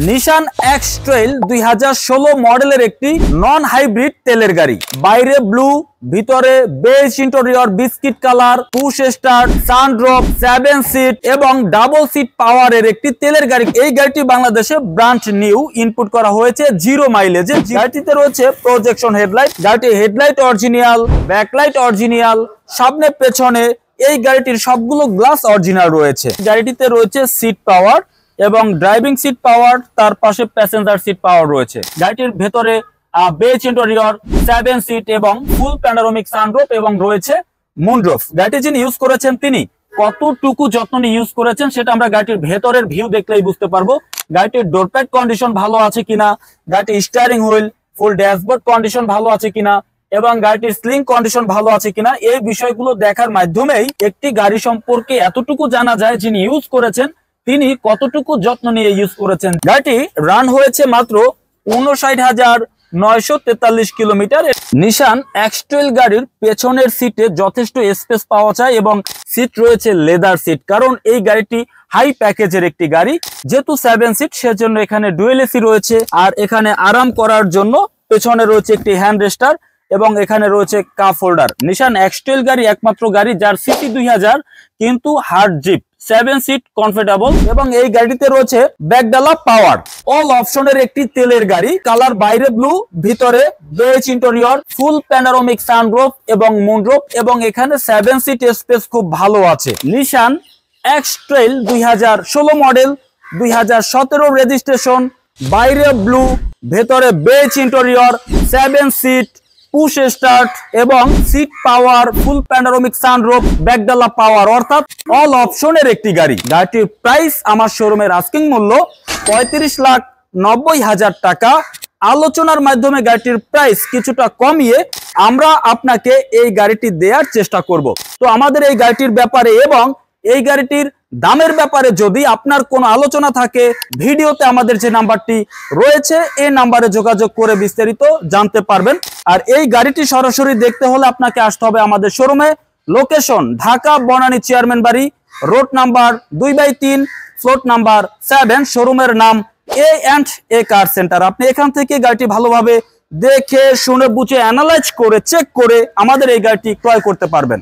নিশান X trail 2016 মডেলের একটি non hybrid তেলের গাড়ি। বাইরে ব্লু, ভিতরে beige interior, biscuit colour, push start, sunroof, 7 seat এবং ডাবল সিট পাওয়ারের একটি তেলের গাড়ি। এই গাড়িটি বাংলাদেশে ব্র্যান্ড নিউ ইনপুট করা হয়েছে 0 মাইলেজে। গাড়িটিতে রয়েছে প্রজেকশন হেডলাইট, গাড়িটির হেডলাইট অরিজিনাল, ব্যাকলাইট অরিজিনাল, সামনে পেছনে এই গাড়িটির সবগুলো গ্লাস অরিজিনাল রয়েছে। গাড়িটিতে রয়েছে সিট পাওয়ার এবং ড্রাইভিং সিট পাওয়ার, তার পাশে প্যাসেঞ্জার সিট পাওয়ার রয়েছে। গাড়িটির ভেতরে বেজ ইন্টেরিয়র, 7 সিট এবং ফুল প্যানোরামিক সানরুফ এবং রয়েছে মুনরুফ। গাড়িটি যিনি ইউজ করেছেন তিনি কতটুকু যত্ন নিয়ে ইউজ করেছেন সেটা আমরা গাড়িটির ভেতরের ভিউ দেখলেই বুঝতে পারবো। গাড়িটির ডোরপ্যাড কন্ডিশন ভালো আছে কিনা, গাড়িটির স্টিয়ারিং হুইল, ফুল ড্যাশবোর্ড কন্ডিশন ভালো আছে কিনা এবং গাড়িটির স্লিং কন্ডিশন ভালো আছে কিনা, এই বিষয়গুলো দেখার মাধ্যমেই একটি গাড়ি সম্পর্কে এতটুকু জানা যায় যিনি ইউজ করেছেন তিনি কতটুকু যত্ন নিয়ে ইউজ করেছেন। গাড়িটি রান হয়েছে মাত্র 59,943 কিলোমিটার। নিশান এক্স ট্রেইল গাড়ির পেছনের সিটে যথেষ্ট স্পেস পাওয়া যায় এবং সিট রয়েছে লেদার সিট, কারণ এই গাড়িটি হাই প্যাকেজের একটি গাড়ি। যেহেতু 7 সিট সেজন্য এখানে ডুয়েল এসি রয়েছে, আর এখানে আরাম করার জন্য পেছনে রয়েছে একটি হ্যান্ড রেস্টার এবং এখানে রয়েছে কাপ হোল্ডার। নিশান এক্স ট্রেইল গাড়ি একমাত্র গাড়ি যার সিসি 2000 কিন্তু হার্ড জিপ, 7 সিট কমফোর্টেবল এবং এই গাড়িতে রয়েছে ব্যাকডালা পাওয়ার। অল অপশনের একটি তেলের গাড়ি। কালার বাইরে ব্লু, ভিতরে beige interior, full panoramic sunroof এবং মুনরুফ এবং এখানে 7 সিট স্পেস খুব ভালো আছে। Nissan X trail 2016 model, 2017 registration, বাইরে ব্লু, ভেতরে beige interior, 7 seat, push start এবং seat power, full panoramic sunroof, ব্যাকডালা পাওয়ার, অর্থাৎ অল অপশনের একটি গাড়ি। গাড়িটির প্রাইস আমার শোরুমের আস্কিং মূল্য 35,90,000 টাকা। আলোচনার মাধ্যমে গাড়িটির প্রাইস কিছুটা কমিয়ে আমরা আপনাকে এই গাড়িটি দেওয়ার চেষ্টা করব। তো আমাদের এই গাড়িটির ব্যাপারে এবং এই গাড়িটির দামের ব্যাপারে যদি আপনার কোনো আলোচনা থাকে, ভিডিওতে আমাদের যে নাম্বারটি রয়েছে এই নাম্বারে যোগাযোগ করে বিস্তারিত জানতে পারবেন। আর এই গাড়িটি সরাসরি দেখতে হলে আপনাকে আসতে হবে আমাদের শোরুমে। লোকেশন ঢাকা বনানী চেয়ারম্যান বাড়ি, রোড নাম্বার 2/3, ফ্লোট নাম্বার 7, শোরুমের নাম A&A কার সেন্টার। আপনি এখান থেকে গাড়িটি ভালোভাবে দেখে শুনে বুঝে অ্যানালাইজ করে চেক করে আমাদের এই গাড়িটি ক্রয় করতে পারবেন।